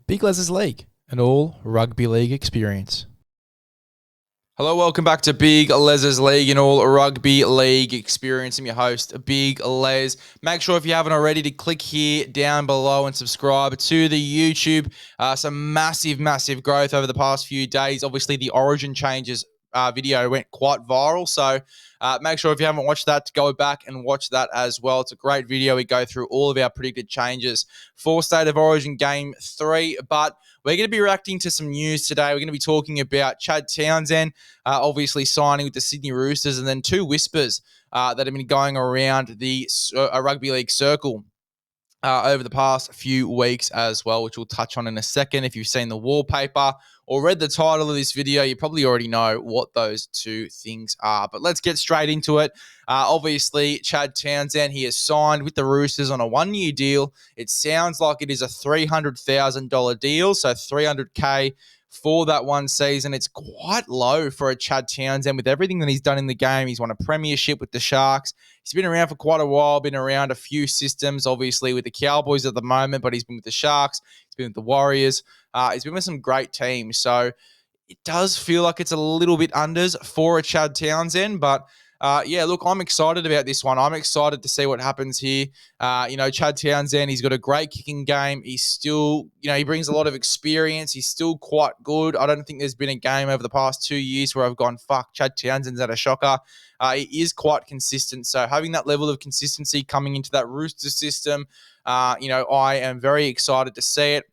Big Lez's League, an all rugby league experience. Hello, welcome back to Big Lez's League, an all rugby league experience. I'm your host, Big Lez. Make sure if you haven't already to click here down below and subscribe to the YouTube. Some massive growth over the past few days. Obviously, the Origin changes video went quite viral, so make sure if you haven't watched that to go back and watch that as well. It's a great video. We go through all of our predicted changes for State of Origin Game 3, but we're going to be reacting to some news today. We're going to be talking about Chad Townsend, obviously signing with the Sydney Roosters, and then two whispers that have been going around the rugby league circle over the past few weeks as well, which we'll touch on in a second. If you've seen the wallpaper or read the title of this video, you probably already know what those two things are. But let's get straight into it. Obviously, Chad Townsend, he has signed with the Roosters on a one-year deal. It sounds like it is a $300,000 deal, so $300K for that one season. It's quite low for a Chad Townsend with everything that he's done in the game. He's won a premiership with the Sharks. He's been around for quite a while, been around a few systems, obviously with the Cowboys at the moment, but he's been with the Sharks. He's been with the Warriors. He's been with some great teams. So it does feel like it's a little bit unders for a Chad Townsend, but yeah, look, I'm excited about this one. I'm excited to see what happens here. Chad Townsend, he's got a great kicking game. He's still, he brings a lot of experience. He's still quite good. I don't think there's been a game over the past 2 years where I've gone, fuck, Chad Townsend's had a shocker. He is quite consistent. So having that level of consistency coming into that Rooster system, I am very excited to see it.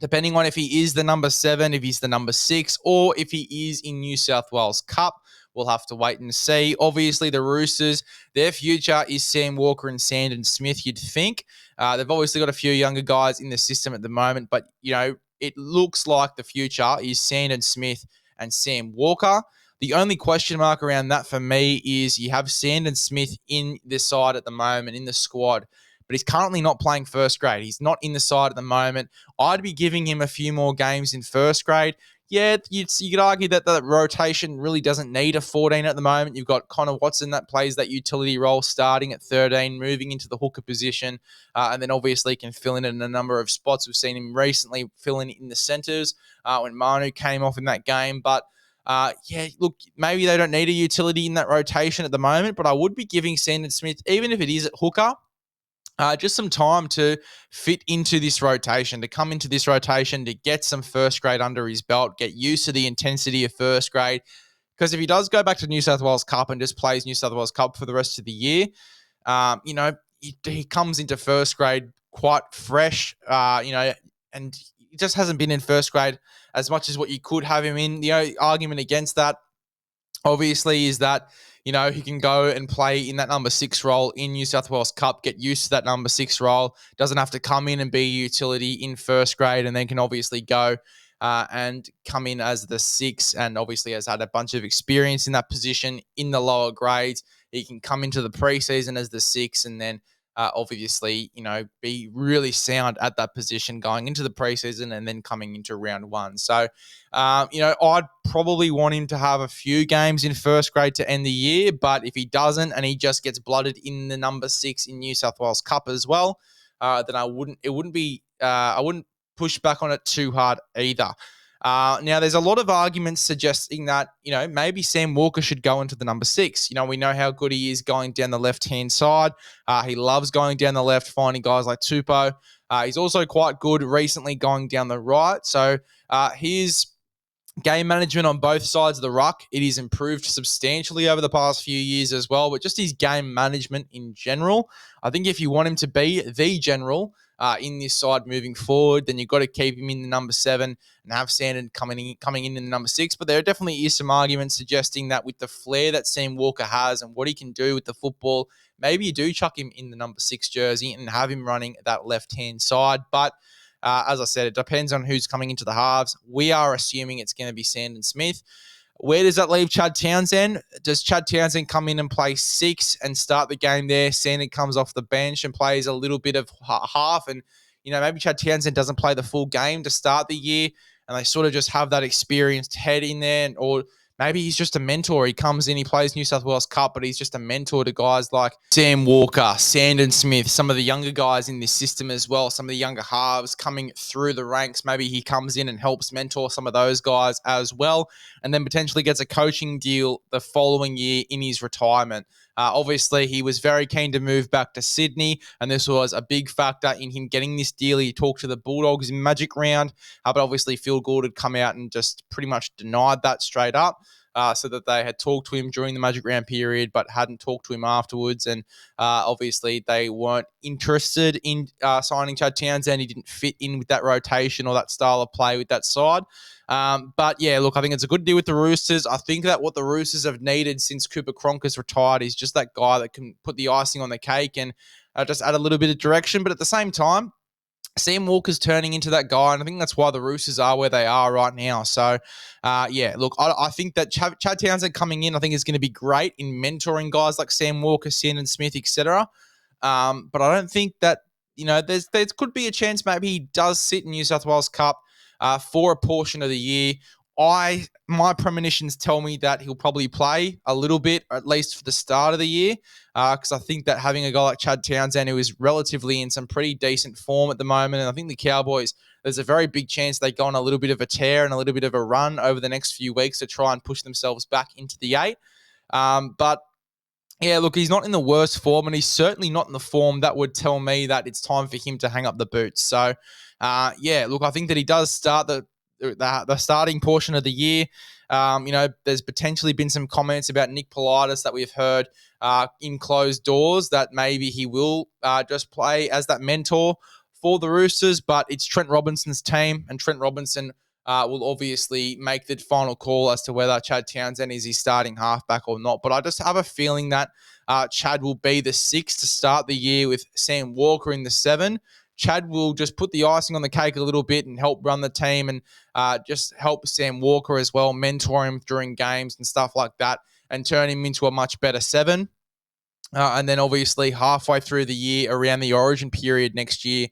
Depending on if he is the number 7, if he's the number 6, or if he is in New South Wales Cup, we'll have to wait and see. Obviously, the Roosters, their future is Sam Walker and Sandon Smith, you'd think. They've obviously got a few younger guys in the system at the moment, but, it looks like the future is Sandon Smith and Sam Walker. The only question mark around that for me is you have Sandon Smith in the side at the moment, in the squad, but he's currently not playing first grade. He's not in the side at the moment. I'd be giving him a few more games in first grade. Yeah, you could argue that the rotation really doesn't need a 14 at the moment. You've got Connor Watson that plays that utility role starting at 13, moving into the hooker position, and then obviously can fill in a number of spots. We've seen him recently fill in the centres when Manu came off in that game. But look, maybe they don't need a utility in that rotation at the moment, but I would be giving Sandon Smith, even if it is at hooker, just some time to fit into this rotation, to come into this rotation, to get some first grade under his belt, get used to the intensity of first grade. Because if he does go back to New South Wales Cup and just plays New South Wales Cup for the rest of the year, he comes into first grade quite fresh, and he just hasn't been in first grade as much as what you could have him in. The argument against that, obviously, is that he can go and play in that number 6 role in New South Wales Cup, get used to that number 6 role, doesn't have to come in and be a utility in first grade, and then can obviously go and come in as the 6, and obviously has had a bunch of experience in that position in the lower grades. He can come into the preseason as the 6 and then obviously, be really sound at that position going into the preseason and then coming into round 1. So, I'd probably want him to have a few games in first grade to end the year, but if he doesn't and he just gets blooded in the number 6 in New South Wales Cup as well, then I wouldn't push back on it too hard either. Now, there's a lot of arguments suggesting that, maybe Sam Walker should go into the number 6. We know how good he is going down the left-hand side. He loves going down the left, finding guys like Tupou. He's also quite good recently going down the right. So his game management on both sides of the ruck, it has improved substantially over the past few years as well. But just his game management in general, I think if you want him to be the general in this side moving forward, then you've got to keep him in the number 7 and have Sandon coming in the number 6. But there definitely is some arguments suggesting that with the flair that Sam Walker has and what he can do with the football, maybe you do chuck him in the number 6 jersey and have him running that left-hand side. But as I said, it depends on who's coming into the halves. We are assuming it's going to be Sandon Smith. Where does that leave Chad Townsend? Does Chad Townsend come in and play 6 and start the game there? Sandon comes off the bench and plays a little bit of half, and maybe Chad Townsend doesn't play the full game to start the year, and they sort of just have that experienced head in there, or maybe he's just a mentor. He comes in, he plays New South Wales Cup, but he's just a mentor to guys like Sam Walker, Sandon Smith, some of the younger guys in this system as well, some of the younger halves coming through the ranks. Maybe he comes in and helps mentor some of those guys as well, and then potentially gets a coaching deal the following year in his retirement. Obviously, he was very keen to move back to Sydney, and this was a big factor in him getting this deal. He talked to the Bulldogs in Magic Round, but obviously Phil Gould had come out and just pretty much denied that straight up. So that they had talked to him during the Magic Round period, but hadn't talked to him afterwards. And obviously, they weren't interested in signing Chad Townsend. He didn't fit in with that rotation or that style of play with that side. But yeah, look, I think it's a good deal with the Roosters. I think that what the Roosters have needed since Cooper Cronk has retired is just that guy that can put the icing on the cake and just add a little bit of direction. But at the same time, Sam Walker's turning into that guy, and I think that's why the Roosters are where they are right now. So, yeah, look, I think that Chad Townsend coming in, I think is going to be great in mentoring guys like Sam Walker, Sandon Smith, etc. But I don't think that, there could be a chance maybe he does sit in New South Wales Cup for a portion of the year. My premonitions tell me that he'll probably play a little bit, at least for the start of the year, because I think that having a guy like Chad Townsend, who is relatively in some pretty decent form at the moment, and I think the Cowboys, there's a very big chance they go on a little bit of a tear and a little bit of a run over the next few weeks to try and push themselves back into the 8. But yeah, look, he's not in the worst form, and he's certainly not in the form that would tell me that it's time for him to hang up the boots. So, yeah, look, I think that he does start the starting portion of the year. There's potentially been some comments about Nick Politis that we've heard in closed doors that maybe he will just play as that mentor for the Roosters, but it's Trent Robinson's team, and Trent Robinson will obviously make the final call as to whether Chad Townsend is his starting halfback or not. But I just have a feeling that Chad will be the 6 to start the year with Sam Walker in the 7. Chad will just put the icing on the cake a little bit and help run the team and just help Sam Walker as well, mentor him during games and stuff like that, and turn him into a much better 7. And then obviously halfway through the year, around the origin period next year,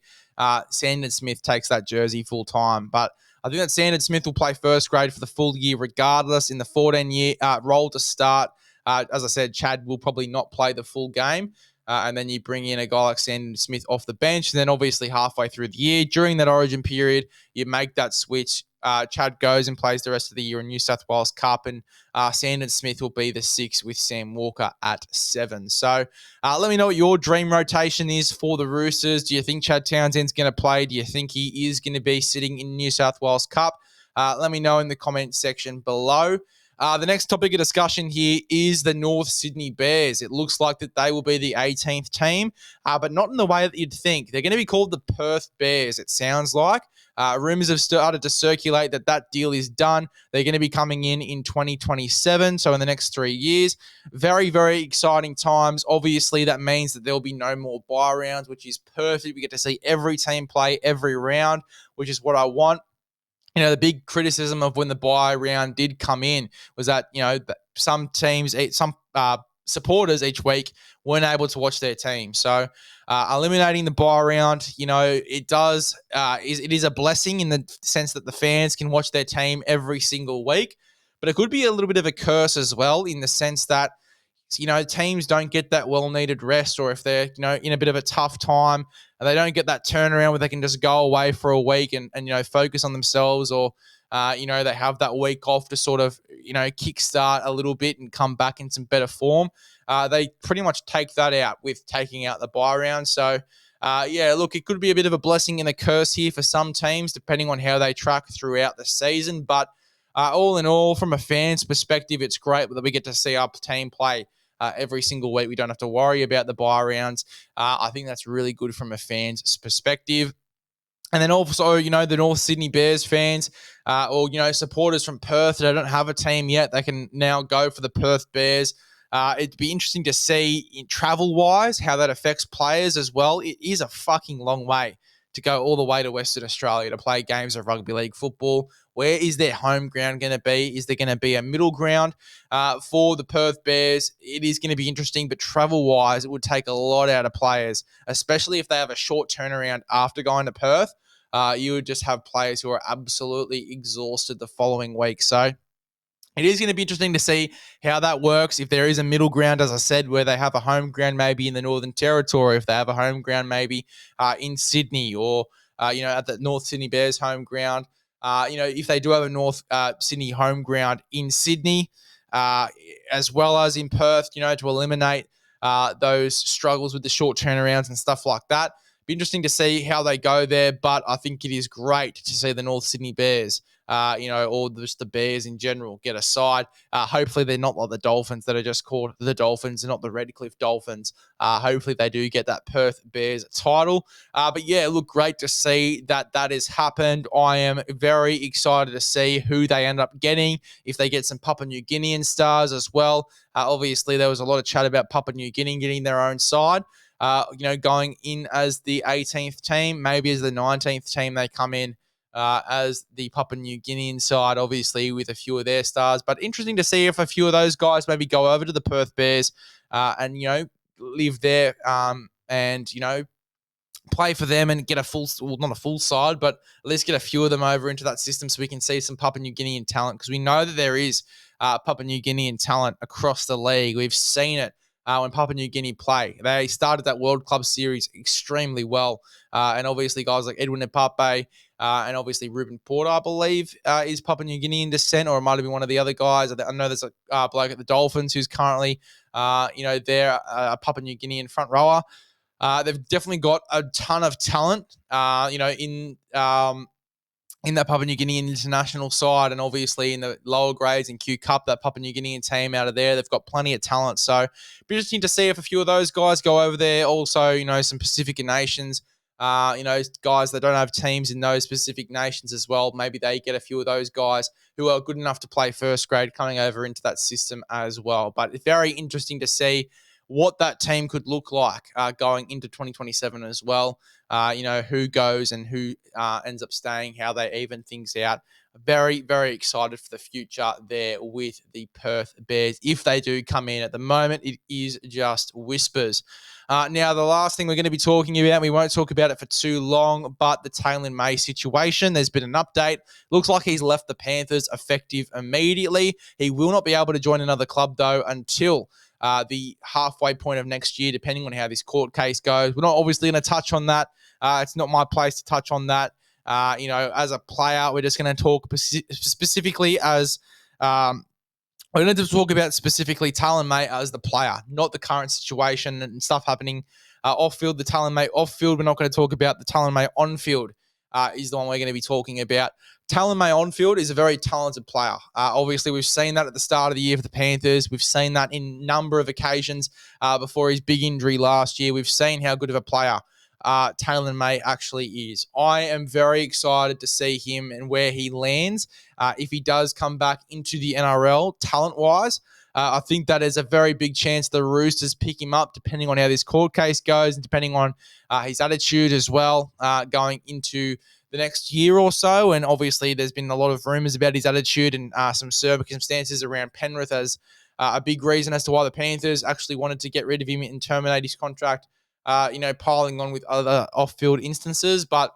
Sandon Smith takes that jersey full time. But I think that Sandon Smith will play first grade for the full year regardless in the 14-year role to start. As I said, Chad will probably not play the full game. And then you bring in a guy like Sandon Smith off the bench. And then obviously halfway through the year, during that origin period, you make that switch. Chad goes and plays the rest of the year in New South Wales Cup, and Sandon Smith will be the 6 with Sam Walker at 7. So let me know what your dream rotation is for the Roosters. Do you think Chad Townsend's going to play? Do you think he is going to be sitting in New South Wales Cup? Let me know in the comment section below. The next topic of discussion here is the North Sydney Bears. It looks like that they will be the 18th team, but not in the way that you'd think. They're going to be called the Perth Bears, it sounds like. Rumours have started to circulate that deal is done. They're going to be coming in 2027, so in the next 3 years. Very, very exciting times. Obviously, that means that there'll be no more bye rounds, which is perfect. We get to see every team play every round, which is what I want. The big criticism of when the bye round did come in was that, some teams, some supporters each week weren't able to watch their team. So eliminating the bye round, it is a blessing in the sense that the fans can watch their team every single week, but it could be a little bit of a curse as well in the sense that, teams don't get that well-needed rest, or if they're, in a bit of a tough time and they don't get that turnaround where they can just go away for a week and focus on themselves, or, they have that week off to sort of, kickstart a little bit and come back in some better form. They pretty much take that out with taking out the bye round. So, look, it could be a bit of a blessing and a curse here for some teams, depending on how they track throughout the season. But all in all, from a fan's perspective, it's great that we get to see our team play every single week. We don't have to worry about the bye rounds. I think that's really good from a fan's perspective. And then also, the North Sydney Bears fans or, supporters from Perth that don't have a team yet, they can now go for the Perth Bears. It'd be interesting to see travel-wise how that affects players as well. It is a fucking long way to go all the way to Western Australia to play games of rugby league football. Where is their home ground going to be? Is there going to be a middle ground for the Perth Bears? It is going to be interesting, but travel-wise, it would take a lot out of players, especially if they have a short turnaround after going to Perth. You would just have players who are absolutely exhausted the following week. So, It is going to be interesting to see how that works. If there is a middle ground, as I said, where they have a home ground maybe in the Northern Territory, if they have a home ground maybe in Sydney or, at the North Sydney Bears home ground. If they do have a North Sydney home ground in Sydney, as well as in Perth, to eliminate those struggles with the short turnarounds and stuff like that. Be interesting to see how they go there, but I think it is great to see the North Sydney Bears or just the Bears in general get a side. Hopefully they're not like the Dolphins that are just called the Dolphins and not the Redcliffe Dolphins. Hopefully they do get that Perth Bears title. But yeah, look, great to see that has happened. I am very excited to see who they end up getting, if they get some Papua New Guinean stars as well. Obviously, there was a lot of chat about Papua New Guinea getting their own side. Going in as the 18th team, maybe as the 19th team, they come in as the Papua New Guinean side, obviously with a few of their stars. But interesting to see if a few of those guys maybe go over to the Perth Bears and live there and play for them and get not a full side, but at least get a few of them over into that system so we can see some Papua New Guinean talent, because we know that there is Papua New Guinean talent across the league. We've seen it when Papua New Guinea play. They started that World Club Series extremely well. And obviously guys like Edwin Epape and obviously Ruben Porter, I believe, is Papua New Guinean descent, or it might have been one of the other guys. I know there's a bloke at the Dolphins who's currently, they're a Papua New Guinean front rower. They've definitely got a ton of talent, in that Papua New Guinean international side, and obviously in the lower grades in Q Cup, that Papua New Guinean team out of there, they've got plenty of talent. So it'll be interesting to see if a few of those guys go over there. Also, some Pacific nations, guys that don't have teams in those Pacific nations as well. Maybe they get a few of those guys who are good enough to play first grade coming over into that system as well. But it's very interesting to see what that team could look like going into 2027 as well. Who goes and who ends up staying, how they even things out. Very, very excited for the future there with the Perth Bears. If they do come in, at the moment, it is just whispers. Now, the last thing we're going to be talking about, we won't talk about it for too long, but the Taylan May situation. There's been an update. Looks like he's left the Panthers effective immediately. He will not be able to join another club, though, until the halfway point of next year, depending on how this court case goes. We're not obviously going to touch on that. It's not my place to touch on that. As a player, we're just going to talk specifically as we're going to talk about specifically Taylan May as the player, not the current situation and stuff happening off-field. The Taylan May off-field, we're not going to talk about. The Taylan May on-field is the one we're going to be talking about. Taylan May on-field is a very talented player. Obviously, we've seen that at the start of the year for the Panthers. We've seen that in a number of occasions before his big injury last year. We've seen how good of a player Taylan May actually is. I am very excited to see him and where he lands. If he does come back into the NRL talent-wise, I think that is a very big chance the Roosters pick him up, depending on how this court case goes and depending on his attitude as well going into the next year or so. And obviously, there's been a lot of rumours about his attitude and some circumstances around Penrith as a big reason as to why the Panthers actually wanted to get rid of him and terminate his contract, piling on with other off-field instances. But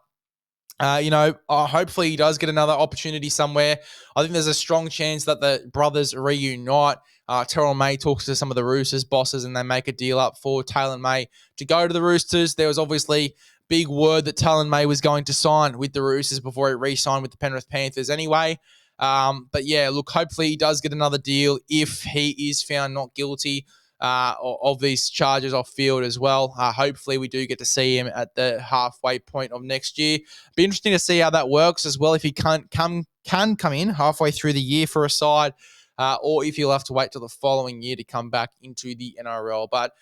hopefully he does get another opportunity somewhere. I think there's a strong chance that the brothers reunite. Turuon May talks to some of the Roosters bosses and they make a deal up for Taylan May to go to the Roosters. There was obviously big word that Taylan May was going to sign with the Roosters before he re-signed with the Penrith Panthers anyway. But yeah, look, hopefully he does get another deal if he is found not guilty of these charges off field as well. Hopefully we do get to see him at the halfway point of next year. Be interesting to see how that works as well, if he can come in halfway through the year for a side, or if he'll have to wait till the following year to come back into the NRL. But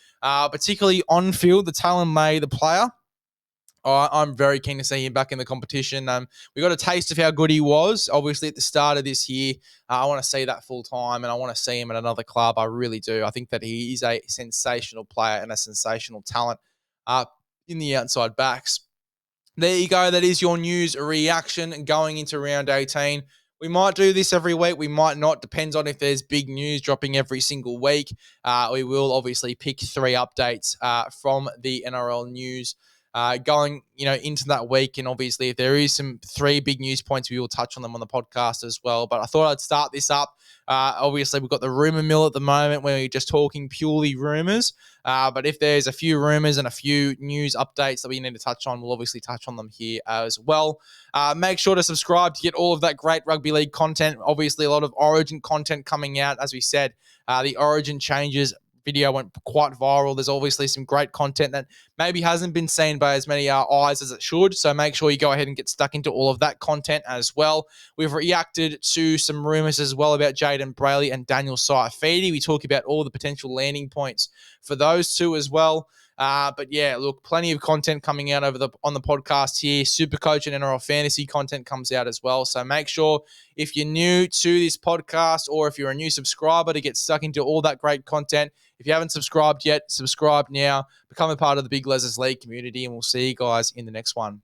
particularly on field, the Taylan May, the player, I'm very keen to see him back in the competition. We got a taste of how good he was, obviously, at the start of this year. I want to see that full time, and I want to see him at another club. I really do. I think that he is a sensational player and a sensational talent in the outside backs. There you go. That is your news reaction going into round 18. We might do this every week. We might not. Depends on if there's big news dropping every single week. We will obviously pick 3 updates from the NRL news going, into that week. And obviously, if there is some 3 big news points, we will touch on them on the podcast as well. But I thought I'd start this up. Obviously, we've got the rumor mill at the moment where we're just talking purely rumors. But if there's a few rumors and a few news updates that we need to touch on, we'll obviously touch on them here as well. Make sure to subscribe to get all of that great rugby league content. Obviously, a lot of Origin content coming out. As we said, the Origin changes video went quite viral. There's obviously some great content that maybe hasn't been seen by as many eyes as it should. So make sure you go ahead and get stuck into all of that content as well. We've reacted to some rumors as well about Jaden Brayley and Daniel Saifidi. We talk about all the potential landing points for those two as well. But yeah, look, plenty of content coming out on the podcast here. Supercoach and NRL fantasy content comes out as well. So make sure if you're new to this podcast or if you're a new subscriber to get stuck into all that great content. If you haven't subscribed yet, subscribe now. Become a part of the Big LEZ'S League community, and we'll see you guys in the next one.